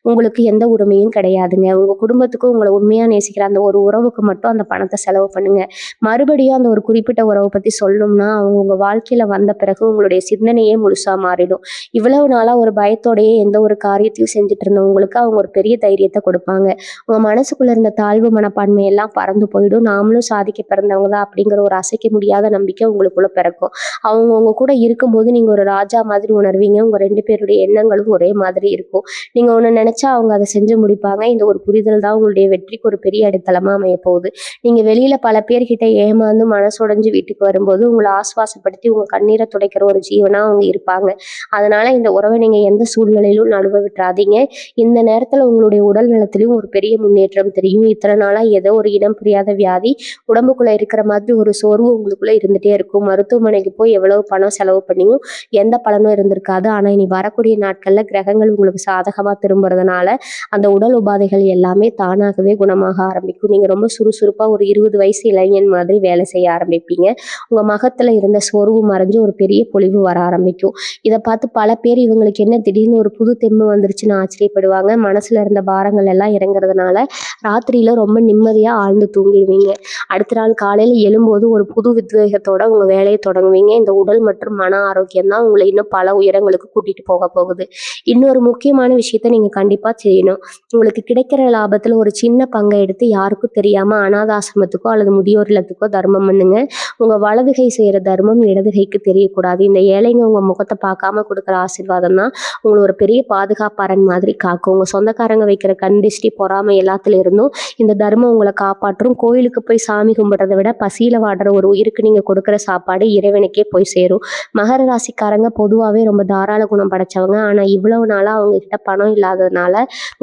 உங்களுக்கு எந்த உரிமையும் கிடையாதுங்க. உங்க குடும்பத்துக்கும் உங்களை உண்மையா நேசிக்கிற அந்த ஒரு உறவுக்கு மட்டும் அந்த பணத்தை செலவு பண்ணுங்க. மறுபடியும் அந்த ஒரு குறிப்பிட்ட உறவை பத்தி சொல்லணும்னா அவங்க உங்க வாழ்க்கையில வந்த பிறகு உங்களுடைய சிந்தனையே முழுசா மாறிடும். இவ்வளவு நாளா ஒரு பயத்தோடயே எந்த ஒரு காரியத்தையும் செஞ்சுட்டு இருந்தவங்களுக்கு அவங்க ஒரு பெரிய தைரியத்தை கொடுப்பாங்க. உங்க மனசுக்குள்ள இருந்த தாழ்வு மனப்பான்மை எல்லாம் பறந்து போயிடும். நாமளும் சாதிக்க பிறந்தவங்க தான் அப்படிங்கிற ஒரு அசைக்க முடியாத நம்பிக்கை உங்களுக்குள்ள பிறக்கும். அவங்க உங்க கூட இருக்கும்போது நீங்க ஒரு ராஜா மாதிரி உணர்வீங்க. உங்க 2 பேருடைய எண்ணங்களும் ஒரே மாதிரி இருக்கும். நீங்க ஒண்ணு நினைச்சா அவங்க அதை செஞ்சு முடிப்பாங்க. இந்த ஒரு புரிதல் தான் உங்களுடைய வெற்றிக்கு ஒரு பெரிய அடித்தளமா அமைய போகுது. நீங்க வெளியில பல பேர்கிட்ட ஏமாந்து மனசுடைஞ்சு வீட்டுக்கு வரும்போது உங்களை ஆசுவாசப்படுத்தி உங்க கண்ணீரை துடைக்கிற ஒரு ஜீவனா அவங்க இருப்பாங்க. அதனால இந்த உறவை நீங்க எந்த சூழ்நிலையிலும் நழுவ விட்டுறாதீங்க. இந்த நேரத்துல உங்களுடைய உடல் நலத்திலையும் ஒரு பெரிய முன்னேற்றம் தெரியும். இத்தனை நாளா ஏதோ ஒரு இனம் புரியாத வியாதி உடம்புக்குள்ள இருக்கிற மாதிரி ஒரு சோர்வு உங்களுக்குள்ள இருந்துட்டே இருக்கும். மருத்துவமனைக்கு போய் எவ்வளவு பணம் செலவு பண்ணியும் எந்த பலனும் இருந்திருக்காது. ஆனா இனி வரக்கூடிய நாட்கள்ல கிரகங்கள் உங்களுக்கு சாதகமா திரும்புறதுனால அந்த உடல் உபாதைகள் எல்லாமே தானாகவே குணமாக ஆரம்பிக்கும். நீங்க ரொம்ப சுறுசுறுப்பா ஒரு 20 வயசு இளைஞன் மாதிரி வேலை செய்ய ஆரம்பிப்பீங்க. உங்க முகத்துல இருந்த சோர்வு மறைஞ்சு ஒரு பெரிய பொலிவு வர ஆரம்பிக்கும். இதை பார்த்து பல பேர் இவங்களுக்கு என்ன திடீர்னு ஒரு புது தெம்பு வந்துருச்சுன்னு ஆச்சரியப்படுவாங்க. மனசுல இருந்த பாரங்கள் எல்லாம் இறங்குறதுனால ராத்திரியில ரொம்ப நிம்மதியா ஆழ்ந்து தூங்கிடுவீங்க. அடுத்த நாள் காலையில எழும்போது ஒரு புது உத்வேகத்தோட உங்க வேலையை தொடங்குவீங்க. இந்த உடல் மற்றும் மன ஆரோக்கியம் தான் உங்களை இன்னும் பல உயரங்களுக்கு கூட்டிட்டு போக போகுது. இன்னொரு முக்கியமான விஷயத்த நீங்க கண்டிப்பா செய்யணும். உங்களுக்கு கிடைக்கிற லாபத்துல ஒரு சின்ன பங்கை எடுத்து யாருக்கும் தெரியாம அனாத ஆசிரமத்துக்கோ அல்லது முதியோர் இல்லத்துக்கோ தர்மம் பண்ணுங்க. உங்க வலது கை செய்யற தர்மம் இடது கைக்கு தெரியக்கூடாது. இந்த ஏழைங்க உங்க முகத்தை பார்க்காம கொடுக்குற ஆசீர்வாதம் தான் உங்களை ஒரு பெரிய பாதுகாப்பாரன் மாதிரி காக்கும். உங்க சொந்தக்காரங்க வைக்கிற கண் திஷ்டி பொறாமை எல்லாத்துல இருந்தும் இந்த தர்மம் உங்களை காப்பாற்றும். கோயிலுக்கு போய் சாமி கும்பிடுறதை விட பசியில வாடுற ஒரு உயிருக்கு நீங்க கொடுக்குற சாப்பாடு இறைவனுக்கே போய் சேரும். மகர ராசிக்காரங்க பொதுவாகவே ரொம்ப தாராள குணம் படைச்சவங்க. ஆனா இவ்வளவு நாளா அவங்க கிட்ட பணம் இல்லாததுனால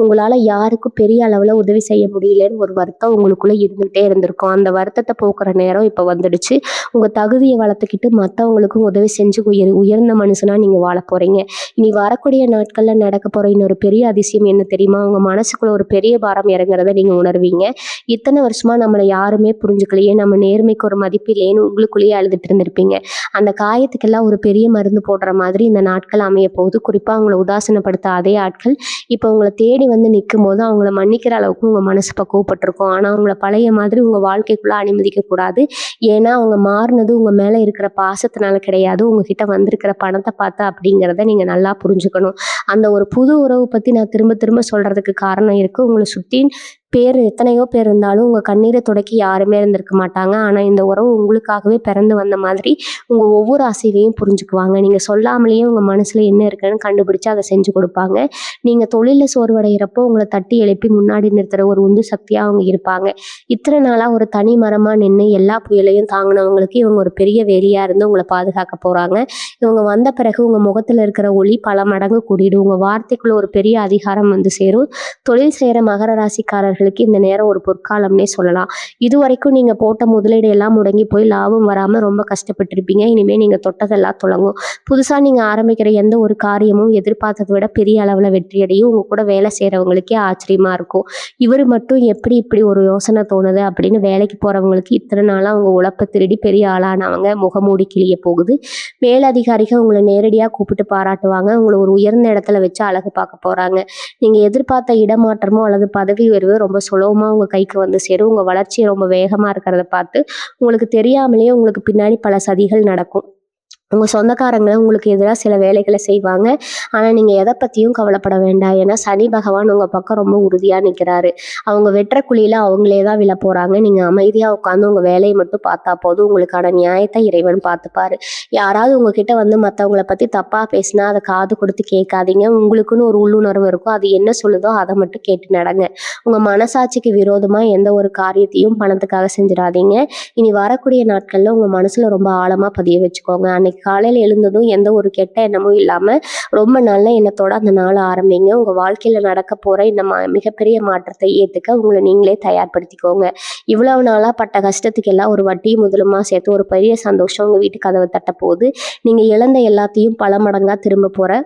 உங்களால யாருக்கும் பெரிய அளவுல உதவி செய்ய முடியலன்னு ஒரு வருத்தம் உங்களுக்குள்ள இருந்துகிட்டே இருந்திருக்கும். அந்த வருத்தத்தை போக்குற நேரம் இப்ப வந்துடுச்சு. உங்க தகுதியை வளர்த்துக்கிட்டு மற்றவங்களுக்கும் உதவி செஞ்சு உயர்ந்த மனுஷனா நீங்க வாழ போறீங்க. இனி வரக்கூடிய நாட்கள்ல நடக்க போற இன்னொரு பெரிய அதிசயம் என்ன தெரியுமா? உங்க மனசுக்குள்ள ஒரு பெரிய பாரம் இறங்குறத நீங்க உணர்வீங்க. இத்தனை வருஷமா நம்மளை யாருமே புரிஞ்சுக்கலையே, நம்ம நேர்மைக்கு ஒரு மதிப்பு இல்லையேன்னு உங்களுக்குள்ளேயே அழுதுட்டு இருந்திருப்பீங்க. அந்த காயத்துக்கெல்லாம் ஒரு பெரிய மருந்து போடுற மாதிரி இந்த நாட்கள் அமைய போகுது. குறிப்பா அவங்களை உதாசீனப்படுத்த அதே ஆட்கள் இப்போ உங்களை தேடி வந்து நிற்கும் போது அவங்கள மன்னிக்கிற அளவுக்கு உங்க மனசு பக்குவப்பட்டிருக்கும். ஆனா அவங்கள பழைய மாதிரி உங்க வாழ்க்கைக்குள்ள அனுமதிக்க கூடாது. ஏன்னா அவங்க மாறினது உங்க மேல இருக்கிற பாசத்தினால கிடையாது, உங்ககிட்ட வந்திருக்கிற பணத்தை பார்த்து அப்படிங்கிறத நீங்க நல்லா புரிஞ்சுக்கணும். அந்த ஒரு புது உறவு பத்தி நான் திரும்ப திரும்ப சொல்றதுக்கு காரணம் இருக்கு. உங்களை சுத்தி பேர் எத்தனையோ பேர் இருந்தாலும் உங்கள் கண்ணீரை துடைக்க யாருமே இருந்திருக்க மாட்டாங்க. ஆனால் இந்த உறவு உங்களுக்காகவே பிறந்து வந்த மாதிரி உங்கள் ஒவ்வொரு அசைவையும் புரிஞ்சுக்குவாங்க. நீங்கள் சொல்லாமலேயே உங்கள் மனசில் என்ன இருக்குன்னு கண்டுபிடிச்சு அதை செஞ்சு கொடுப்பாங்க. நீங்கள் தொழிலில் சோர்வடைகிறப்போ உங்களை தட்டி எழுப்பி முன்னாடி நிறுத்துகிற ஒரு உந்து சக்தியாக அவங்க இருப்பாங்க. இத்தனை நாளாக ஒரு தனி மரமாக நின்று எல்லா புயலையும் தாங்கினவங்களுக்கு இவங்க ஒரு பெரிய வேலியாக இருந்து உங்களை பாதுகாக்க போகிறாங்க. இவங்க வந்த பிறகு உங்கள் முகத்தில் இருக்கிற ஒளி பல மடங்கு கூடிடும். உங்கள் வார்த்தைக்குள்ள ஒரு பெரிய அதிகாரம் வந்து சேரும். தொழில் செய்கிற மகர ராசிக்காரர்களுக்கு இந்த நேரம் ஒரு பொற்காலம்னே சொல்லலாம். இது வரைக்கும் நீங்கள் போட்ட முதலீடு எல்லாம் முடங்கி போய் லாபம் வராமல் ரொம்ப கஷ்டப்பட்டிருப்பீங்க. இனிமேல் நீங்கள் தொட்டதெல்லாம் தொடங்கும். புதுசாக நீங்கள் ஆரம்பிக்கிற எந்த ஒரு காரியமும் எதிர்பார்த்ததை விட பெரிய அளவில் வெற்றியடையும். உங்கள் கூட வேலை செய்கிறவங்களுக்கே ஆச்சரியமாக இருக்கும். இவர் மட்டும் எப்படி இப்படி ஒரு யோசனை தோணுது அப்படின்னு வேலைக்கு போகிறவங்களுக்கு இத்தனை நாளாக அவங்க உழைப்பை திருடி பெரிய ஆளானவங்க முகமூடி கிளிய போகுது. மேலதிகாரிகள் உங்களை நேரடியாக கூப்பிட்டு பாராட்டுவாங்க. உங்களை ஒரு உயர்ந்த இடத்துல வச்சு அழகு பார்க்க போகிறாங்க. நீங்கள் எதிர்பார்த்த இடமாற்றமோ அல்லது பதவி உயர்வு ரொம்ப சுலபமாக உங்கள் கைக்கு வந்து சேரும். உங்கள் வளர்ச்சி ரொம்ப வேகமாக இருக்கிறத பார்த்து உங்களுக்கு தெரியாமலேயே உங்களுக்கு பின்னாடி பல சதிகள் நடக்கும். உங்கள் சொந்தக்காரங்க உங்களுக்கு எதிராக சில வேலைகளை செய்வாங்க. ஆனால் நீங்கள் எதை பற்றியும் கவலைப்பட வேண்டாம். ஏன்னா சனி பகவான் உங்கள் பக்கம் ரொம்ப உறுதியாக நிற்கிறாரு. அவங்க வெட்டுற குழியில் அவங்களே தான் விழ போகிறாங்க. நீங்கள் அமைதியாக உட்காந்து உங்கள் வேலையை மட்டும் பார்த்தா போதும். உங்களுக்கான நியாயத்தை இறைவன் பார்த்துப்பாரு. யாராவது உங்ககிட்ட வந்து மற்றவங்கள பற்றி தப்பாக பேசினா அதை காது கொடுத்து கேட்காதீங்க. உங்களுக்குன்னு ஒரு உள்ளுணர்வு இருக்கும். அது என்ன சொல்லுதோ அதை மட்டும் கேட்டு நடங்க. உங்கள் மனசாட்சிக்கு விரோதமாக எந்த ஒரு காரியத்தையும் பணத்துக்காக செஞ்சிடாதீங்க. இனி வரக்கூடிய நாட்களில் உங்கள் மனசில் ரொம்ப ஆழமாக பதிய வச்சுக்கோங்க. அன்னைக்கு காலையில் எழுந்ததும் எந்த ஒரு கெட்ட எண்ணமும் இல்லாமல் ரொம்ப நல்ல எண்ணத்தோட அந்த நாளை ஆரம்பிங்க. உங்கள் வாழ்க்கையில் நடக்க போகிற இந்த மிகப்பெரிய மாற்றத்தை ஏற்றுக்க உங்களை நீங்களே தயார்படுத்திக்கோங்க. இவ்வளவு நாளாக பட்ட கஷ்டத்துக்கு எல்லாம் ஒரு வட்டியும் முதலுமா சேர்த்து ஒரு பெரிய சந்தோஷம் உங்கள் வீட்டு கதவை தட்ட போகுது. நீங்கள் இழந்த எல்லாத்தையும் பல மடங்காக திரும்ப போகிற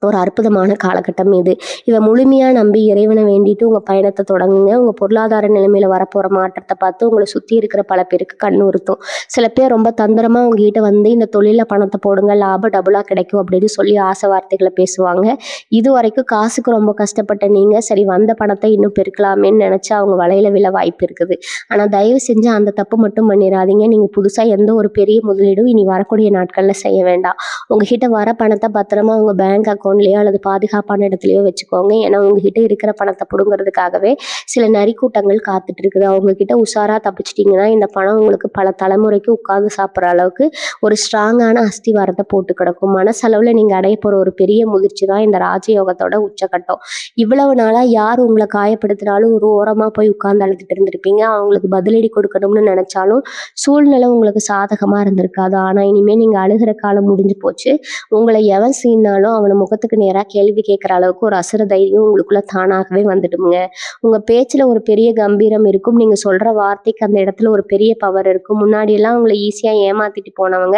ஒரு அற்புதமான காலகட்டம் இது. இதை முழுமையாக நம்பி இறைவனை வேண்டிட்டு உங்கள் பயணத்தை தொடங்குங்க. உங்கள் பொருளாதார நிலைமையில் வரப்போகிற மாற்றத்தை பார்த்து உங்களை சுற்றி இருக்கிற பல பேருக்கு கண் உறுத்தும். சில பேர் ரொம்ப தந்திரமாக உங்ககிட்ட வந்து இந்த தொழிலில் பணத்தை போடுங்க, லாபம் டபுளாக கிடைக்கும் அப்படின்னு சொல்லி ஆசை வார்த்தைகளை பேசுவாங்க. இது வரைக்கும் காசுக்கு ரொம்ப கஷ்டப்பட்ட நீங்கள் சரி வந்த பணத்தை இன்னும் பெருக்கலாமேன்னு நினச்சி அவங்க வலையில் விழ வாய்ப்பு இருக்குது. ஆனால் தயவு செஞ்சு அந்த தப்பு மட்டும் பண்ணிடாதீங்க. நீங்கள் புதுசாக எந்த ஒரு பெரிய முதலீடும் இனி வரக்கூடிய நாட்களில் செய்ய வேண்டாம். உங்ககிட்ட வர பணத்தை பத்திரமா உங்கள் பேங்க் அக்கௌண்ட்லேயோ அல்லது பாதுகாப்பான இடத்துலையோ வச்சுக்கோங்க. ஏன்னா உங்ககிட்ட இருக்கிற பணத்தை பிடுங்கிறதுக்காகவே சில நரிக்கூட்டங்கள் காத்துட்டு இருக்குது. அவங்கக்கிட்ட உஷாராக தப்பிச்சிட்டிங்கன்னா இந்த பணம் உங்களுக்கு பல தலைமுறைக்கு உட்கார்ந்து சாப்பிட்ற அளவுக்கு ஒரு ஸ்ட்ராங்கான அஸ்திவாரத்தை போட்டு கிடக்கும். மனசளவில் நீங்கள் அடைய போகிற ஒரு பெரிய முதிர்ச்சி தான் இந்த ராஜயோகத்தோட உச்சக்கட்டம். இவ்வளவு நாளாக யார் உங்களை காயப்படுத்தினாலும் ஒரு ஓரமாக போய் உட்கார்ந்து அழுதுட்டு இருந்திருப்பீங்க. அவங்களுக்கு பதிலடி கொடுக்கணும்னு நினச்சாலும் சூழ்நிலை உங்களுக்கு சாதகமாக இருந்திருக்காது. ஆனால் இனிமேல் நீங்கள் அழுகிற காலம் முடிஞ்சு போச்சு. உங்களை எவன் சீனாலும் அவனை முகத்துக்கு நேராக கேள்வி கேட்குற அளவுக்கு ஒரு அசுர தைரியம் உங்களுக்குள்ள தானாகவே வந்துடுங்க. உங்கள் பேச்சில் ஒரு பெரிய கம்பீரம் இருக்கும். நீங்கள் சொல்கிற வார்த்தைக்கு அந்த இடத்துல ஒரு பெரிய பவர் இருக்கும். முன்னாடியெல்லாம் உங்களை ஈஸியாக ஏமாத்திட்டு போனவங்க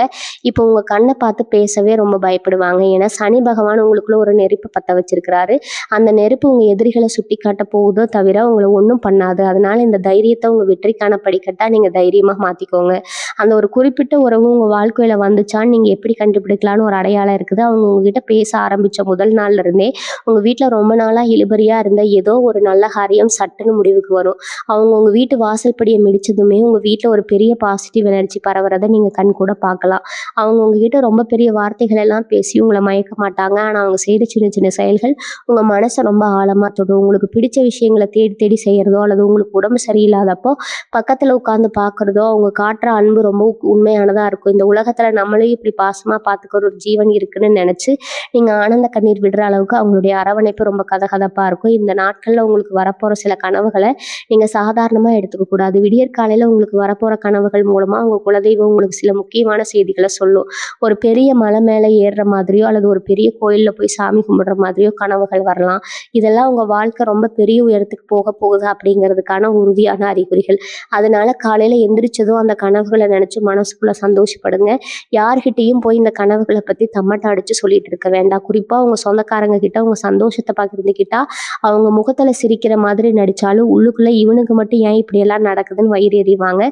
இப்போ உங்கள் கண்ணை பார்த்து பேசவே ரொம்ப பயப்படுவாங்க. ஏன்னா சனி பகவான் உங்களுக்குள்ள ஒரு நெருப்பு பற்ற வச்சிருக்கிறாரு. அந்த நெருப்பு உங்கள் எதிரிகளை சுட்டி காட்ட போகுதோ தவிர உங்களை ஒன்றும் பண்ணாது. அதனால இந்த தைரியத்தை உங்கள் வெற்றிக்கான படிக்கட்டாக நீங்கள் தைரியமாக மாற்றிக்கோங்க. அந்த ஒரு குறிப்பிட்ட உறவு உங்கள் வாழ்க்கையில் வந்துச்சான்னு நீங்கள் எப்படி கண்டுபிடிக்கலான்னு ஒரு அடையாளம் இருக்குது. அவங்க உங்ககிட்ட பேச ஆரம்பித்த முதல் நாள்ல இருந்தே உங்கள் வீட்டில் ரொம்ப நாளாக இழுபறியாக இருந்த ஏதோ ஒரு நல்ல காரியம் சட்டுன்னு முடிவுக்கு வரும். அவங்க உங்கள் வீட்டு வாசல்படியை மிடிச்சதுமே உங்கள் வீட்டில் ஒரு பெரிய பாசிட்டிவ் எனர்ஜி பரவுறதை நீங்கள் கண் கூட பார்க்கலாம். அவங்க உங்ககிட்ட ரொம்ப பெரிய வார்த்தைகள் எல்லாம் பேசி உங்களை மயக்க மாட்டாங்க. ஆனால் அவங்க செய்த சின்ன சின்ன செயல்கள் உங்கள் மனசை ரொம்ப ஆழமாக தொடும். உங்களுக்கு பிடிச்ச விஷயங்களை தேடி தேடி செய்கிறதோ அல்லது உங்களுக்கு உடம்பு சரியில்லாதப்போ பக்கத்தில் உட்காந்து பார்க்குறதோ அவங்க காட்டுற அன்பு ரொம்ப உண்மையானதாக இருக்கும். இந்த உலகத்தில் நம்மளையும் இப்படி பாசமாக பார்த்துக்கிற ஒரு ஜீவன் இருக்குன்னு நினச்சி நீங்கள் ஆனந்த கண்ணீர் விடுற அளவுக்கு அவங்களுடைய அரவணைப்பு ரொம்ப கதகதப்பாக இருக்கும். இந்த நாட்களில் உங்களுக்கு வரப்போகிற சில கனவுகளை நீங்கள் சாதாரணமாக எடுத்துக்கக்கூடாது. விடியற்காலையில் உங்களுக்கு வரப்போகிற கனவுகள் மூலமாக உங்கள் குலதெய்வம் உங்களுக்கு சில முக்கியமான செய்திகளை சொல்லும். ஒரு பெரிய மலை மேலே ஏறுற மாதிரியோ அல்லது ஒரு பெரிய கோயிலில் போய் சாமி கும்பிடுற மாதிரியோ கனவுகள் வரலாம். இதெல்லாம் உங்கள் வாழ்க்கை ரொம்ப பெரிய உயரத்துக்கு போக போகுது அப்படிங்கிறதுக்கான உறுதியான அறிகுறிகள். அதனால காலையில் எந்திரிச்சதும் அந்த கனவுகளை நினச்சி மனசுக்குள்ளே சந்தோஷப்படுங்க. யார்கிட்டையும் போய் இந்த கனவுகளை பற்றி தம்மட்டை அடித்து சொல்லிட்டு இருக்க வேண்டாம். குறிப்பாக உங்கள் சொந்தக்காரங்க கிட்ட உங்கள் சந்தோஷத்தை பகிர்ந்துக்கிட்டா அவங்க முகத்தில் சிரிக்கிற மாதிரி நடித்தாலும் உள்ளுக்குள்ளே இவனுக்கு மட்டும் ஏன் இப்படியெல்லாம் நடக்குதுன்னு வயிறு எறிவாங்க.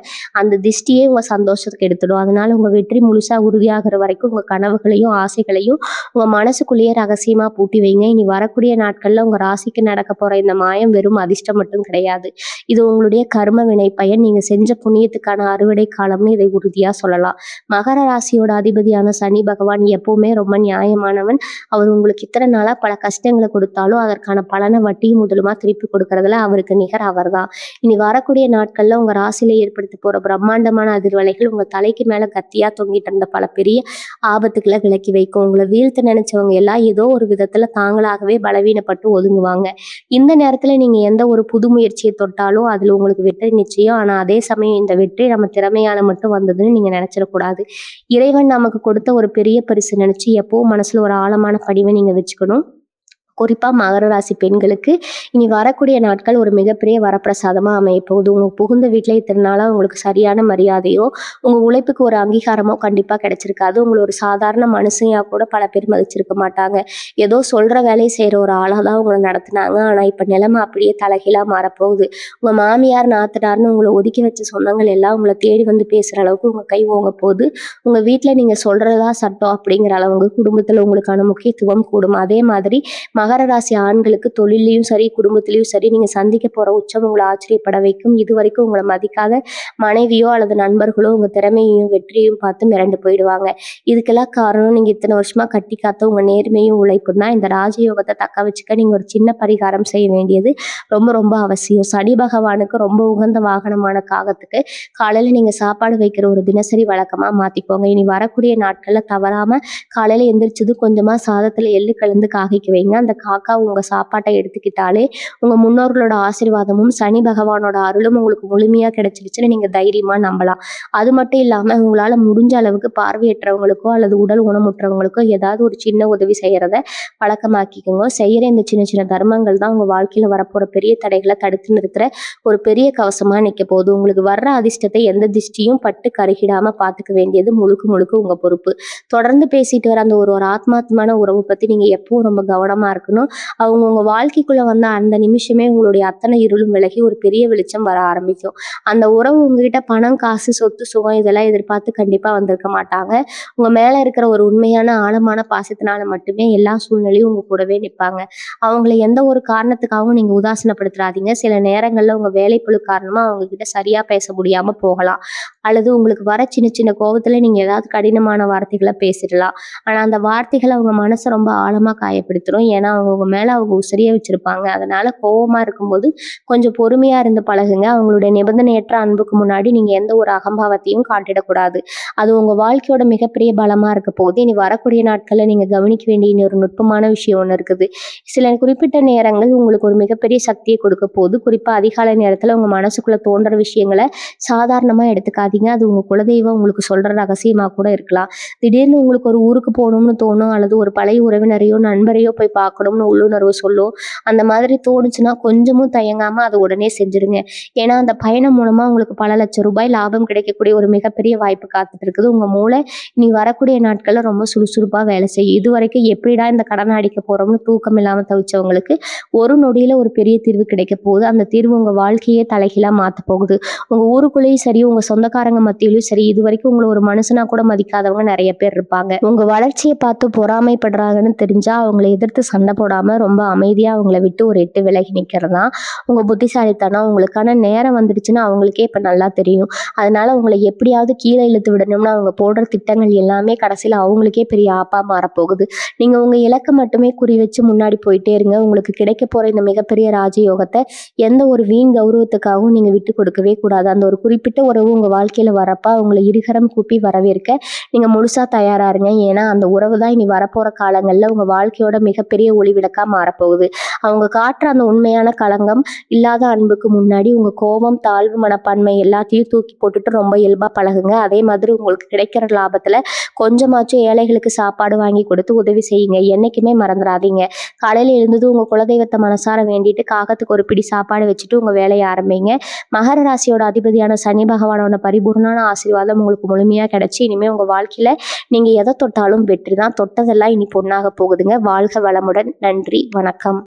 அந்த திஷ்டியே உங்கள் சந்தோஷத்துக்கு எடுத்துடும். அதனால உங்கள் வெற்றி முழுசாக உறுதியாகிற வரைக்கும் உங்கள் கனவுகளையும் ஆசைகளையும் உங்கள் மனசுக்குள்ளேயே ரகசியமாக பூட்டி வைங்க. இனி வரக்கூடிய நாட்களில் உங்கள் ராசிக்கு நடக்க போகிற இந்த மாயம் வெறும் அதிர்ஷ்டம் மட்டும் கிடையாது. இது உங்களுடைய கர்ம வினை பயன். நீங்கள் செஞ்ச புண்ணியத்துக்கான அறுவடை காலம்னு இதை உறுதியாக சொல்லலாம். மகர ராசியோட அதிபதியான சனி பகவான் எப்பவுமே ரொம்ப நியாயமானவன். அவர் அவர் உங்களுக்கு இத்தனை நாளா பல கஷ்டங்கள கொடுத்தாலும், அதற்கான பலன வட்டியும் முதலுமா திருப்பி கொடுக்கறதுல அவருக்கு நிகர் அவர்தான். இனி வரக்கூடிய நாட்கள்ல உங்க ராசியில ஏற்படுத்த போற பிரம்மாண்டமான அதிர்வலைகள் உங்க தலைக்கு மேல கத்தியா தொங்கிட்டு இருந்த பல பெரிய ஆபத்துக்களை விலக்கி வைக்கும். உங்கள வீழ்த்த நினைச்சவங்க எல்லாம் ஏதோ ஒரு விதத்துல தாங்களாகவே பலவீனப்பட்டு ஒதுங்குவாங்க. இந்த நேரத்துல நீங்க எந்த ஒரு புது முயற்சியை தொட்டாலும் அதுல உங்களுக்கு வெற்றி நிச்சயம். ஆனா அதே சமயம் இந்த வெற்றி நம்ம திறமையால மட்டும் வந்ததுன்னு நீங்க நினைச்சிடக்கூடாது. இறைவன் நமக்கு கொடுத்த ஒரு பெரிய பரிசு நினைச்சு எப்பவும் மனசுல ஒரு ஆழமான பணிவை நீங்க வச்சுக்கணும். குறிப்பா மகர ராசி பெண்களுக்கு இனி வரக்கூடிய நாட்கள் ஒரு மிகப்பெரிய வரப்பிரசாதமா அமைய போகுது. உங்க புகுந்த வீட்டில இத்தனை நாளா உங்களுக்கு சரியான மரியாதையோ, உங்க உழைப்புக்கு ஒரு அங்கீகாரமோ கண்டிப்பா கிடைச்சிருக்காது. உங்களை ஒரு சாதாரண மனுஷையா கூட பல பேர் மதிச்சிருக்க மாட்டாங்க. ஏதோ சொல்ற வேலையை செய்யற ஒரு ஆளா தான் உங்களை நடத்துனாங்க. ஆனா இப்ப நிலைமை அப்படியே தலைகீழா மாறப்போகுது. உங்க மாமியார், நாத்தனார்னு உங்களை ஒதுக்கி வச்ச சொந்தங்கள் எல்லாம் உங்களை தேடி வந்து பேசுற அளவுக்கு உங்க கை ஓங்க போகுது. உங்க வீட்டுல நீங்க சொல்றதா சட்டம் அப்படிங்கிற அளவுக்கு குடும்பத்துல உங்களுக்கான முக்கியத்துவம் கூடும். அதே மாதிரி மகர ராசி ஆண்களுக்கு தொழிலையும் சரி, குடும்பத்திலையும் சரி, நீங்க சந்திக்க போற உச்சம் உங்களை ஆச்சரியப்பட வைக்கும். இது வரைக்கும் உங்களை மதிக்காத மனைவியோ அல்லது நண்பர்களோ உங்க திறமையையும் வெற்றியையும் பார்த்து மிரண்டு போயிடுவாங்க. இதுக்கெல்லாம் காரணம் நீங்க இத்தனை வருஷமா கட்டி காத்த உங்க நேர்மையும் உழைப்பும் தான். இந்த ராஜயோகத்தை தக்க வச்சுக்க நீங்க ஒரு சின்ன பரிகாரம் செய்ய வேண்டியது ரொம்ப ரொம்ப அவசியம். சனி பகவானுக்கு ரொம்ப உகந்த வாகனமான காகத்துக்கு காலையில நீங்க சாப்பாடு வைக்கிற ஒரு தினசரி வழக்கமா மாத்திக்கோங்க. இனி வரக்கூடிய நாட்கள்ல தவறாம காலையில எந்திரிச்சது கொஞ்சமா சாதத்துல எள்ளு கலந்து காகைக்கு வைங்க. அந்த காக்கா உங்க சாப்பாட்டை எடுத்துக்கிட்டாலே உங்க முன்னோர்களோட ஆசீர்வாதமும் சனி பகவானோட அருளும் உங்களுக்கு முழுமையா கிடைச்சிருச்சுன்னு நீங்க தைரியமா நம்பலாம். அது மட்டும் இல்லாம உங்களால முடிஞ்ச அளவுக்கு பார்வையற்றவங்களுக்கோ அல்லது உடல் ஊனமுற்றவங்களுக்கோ ஏதாவது ஒரு சின்ன உதவி செய்யறத பழக்கமாக்கிக்கோங்க. செய்யற இந்த சின்ன சின்ன தர்மங்கள் தான் உங்க வாழ்க்கையில வரப்போற பெரிய தடைகளை தடுத்து நிறுத்துற ஒரு பெரிய கவசமா நிக்க போகுது. உங்களுக்கு வர்ற அதிர்ஷ்டத்தை எந்த திஷ்டியும் பட்டு கருகிடாம பாத்துக்க வேண்டியது முழுக்க முழுக்க உங்க பொறுப்பு. தொடர்ந்து பேசிட்டு வர அந்த ஒரு ஆத்மாத்மான உறவு பத்தி நீங்க எப்பவும் ரொம்ப கவனமா இருக்கணும். அவங்க உங்க வாழ்க்கைக்குள்ள வந்த அந்த நிமிஷமே உங்களுடைய அத்தனை இருளும் விலகி ஒரு பெரிய வெளிச்சம் வர ஆரம்பிக்கும். அந்த உறவு உங்ககிட்ட பணம், காசு, சொத்து, சுகம் இதெல்லாம் எதிர்பார்த்து கண்டிப்பா வந்திருக்க மாட்டாங்க. உங்க மேல இருக்கிற ஒரு உண்மையான ஆழமான பாசத்தினால மட்டுமே எல்லா சூழ்நிலையும் உங்க கூடவே நிற்பாங்க. அவங்கள எந்த ஒரு காரணத்துக்காகவும் நீங்க உதாசீனப்படுத்துறாதீங்க. சில நேரங்கள்ல உங்க வேலைப்பளு காரணமா அவங்க கிட்ட சரியா பேச முடியாம போகலாம். அல்லது உங்களுக்கு வர சின்ன சின்ன கோபத்துல நீங்க ஏதாவது கடினமான வார்த்தைகளை பேசிடலாம். ஆனா அந்த வார்த்தைகள் அவங்க மனசை ரொம்ப ஆழமா காயப்படுத்திடும். ஏன்னா அவங்க மேல அவங்க உசிரியா வச்சிருப்பாங்க. அதனால கோவமா இருக்கும்போது கொஞ்சம் பொறுமையா இருந்து பழகுங்க. அவங்களுடைய நிபந்தனையற்ற அன்புக்கு முன்னாடி நீங்க எந்த ஒரு அகம்பாவத்தையும் காட்டிடக்கூடாது. அது உங்க வாழ்க்கையோட மிகப்பெரிய பலமா இருக்க போகுது. இனி வரக்கூடிய நாட்கள்ல நீங்க கவனிக்க வேண்டிய ஒரு நுட்பமான விஷயம் ஒண்ணு இருக்குது. சில குறிப்பிட்ட நேரங்கள் உங்களுக்கு ஒரு மிகப்பெரிய சக்தியை கொடுக்க போகுது. குறிப்பா அதிகாலை நேரத்துல உங்க மனசுக்குள்ள தோன்ற விஷயங்களை சாதாரணமா எடுத்துக்காதீங்க. அது உங்க குலதெய்வம் உங்களுக்கு சொல்ற ரகசியமா கூட இருக்கலாம். திடீர்னு உங்களுக்கு ஒரு ஊருக்கு போகணும்னு தோணும், அல்லது ஒரு பழைய உறவினரையோ நண்பரையோ போய் பார்க்கணும்னு உள்ளுணர்வு சொல்லும். அந்த மாதிரி தோணுச்சுன்னா கொஞ்சமும் தயங்காம அதை உடனே செஞ்சிருங்க. ஏன்னா அந்த பயணம் மூலமா உங்களுக்கு பல லட்சம் ரூபாய் லாபம் கிடைக்கக்கூடிய ஒரு மிகப்பெரிய வாய்ப்பு காத்துட்டு இருக்குது. உங்க மூளை இனி வரக்கூடிய நாட்கள்ல ரொம்ப சுறுசுறுப்பா வேலை செய்யும். இது வரைக்கும் எப்படிடா இந்த கடனை அடிக்க போறோம்னு தூக்கம் இல்லாம தவிச்சவங்களுக்கு ஒரு நொடியில ஒரு பெரிய தீர்வு கிடைக்க போகுது. அந்த தீர்வு உங்க வாழ்க்கையே தலைகீழா மாத்த போகுது. உங்க ஊருக்குள்ளேயும் சரி, உங்க சொந்தக்காரங்க மத்தியிலும் சரி, இது வரைக்கும் உங்களை ஒரு மனுஷனா கூட மதிக்காதவங்க நிறைய பேர் இருப்பாங்க. உங்க வளர்ச்சியை பார்த்து பொறாமைப்படுறாங்கன்னு தெரிஞ்சா அவங்களை எதிர்த்து சண்டை போடாம ரொம்ப அமைதியா அவங்கள விட்டு ஒரு எட்டு விலகி நிக்கிறது தான் உங்க புத்திசாலித்தனம். உங்களுக்கான நேரம் வந்துடுச்சுன்னா அவங்களுக்கே இப்ப நல்லா தெரியும். அதனால உங்களை எப்படியாவது கீழே இழுத்து விடணும்னு அவங்க போடுற திட்டங்கள் எல்லாமே கடைசியில அவங்களுக்கே பெரிய ஆப்பா மாறப்போகுது. நீங்க உங்க இலக்கை மட்டுமே குறி வச்சு முன்னாடி போயிட்டே இருங்க. உங்களுக்கு கிடைக்க போற இந்த மிகப்பெரிய ராஜயோகத்தை எந்த ஒரு வீண் கௌரவத்துக்காகவும் நீங்க விட்டு கொடுக்கவே கூடாது. அந்த ஒரு குறிப்பிட்ட உறவு உங்க வாழ்க்கையில வரப்ப அவங்களை இருகரம் கூப்பி வரவேற்க நீங்க முழுசா தயாரா இருங்க. ஏன்னா அந்த உறவு தான் இனி வரப்போற காலங்கள்ல உங்க வாழ்க்கையோட மிகப்பெரிய ஒளிவிளக்கா மாறப்போகுது. அவங்க காட்டுற அந்த உண்மையான களங்கம் இல்லாத அன்புக்கு முன்னாடி உங்க கோபம், தாழ்வு மனப்பான்மை எல்லாத்தையும் தூக்கி போட்டுட்டு ரொம்ப இயல்பா பழகுங்க. அதே மாதிரி உங்களுக்கு கிடைக்கிற லாபத்துல கொஞ்சமாச்சும் ஏழைகளுக்கு சாப்பாடு வாங்கி கொடுத்து உதவி செய்யுங்க. என்னைக்குமே மறந்துடாதீங்க. காலையில எழுந்தது உங்க குலதெய்வத்தை மனசார வேண்டிட்டு காகத்துக்கு ஒரு பிடி சாப்பாடு வச்சுட்டு உங்க வேலையை ஆரம்பிங்க. மகர ராசியோட அதிபதியான சனி பகவானோட பரிபூர்ணான ஆசீர்வாதம் உங்களுக்கு முழுமையா கிடைச்சி இனிமே உங்க வாழ்க்கையில நீங்க எதை தொட்டாலும் வெற்றி தான். தொட்டதெல்லாம் இனி பொண்ணாக போகுதுங்க. வாழ்க வளமுடன். நன்றி, வணக்கம்.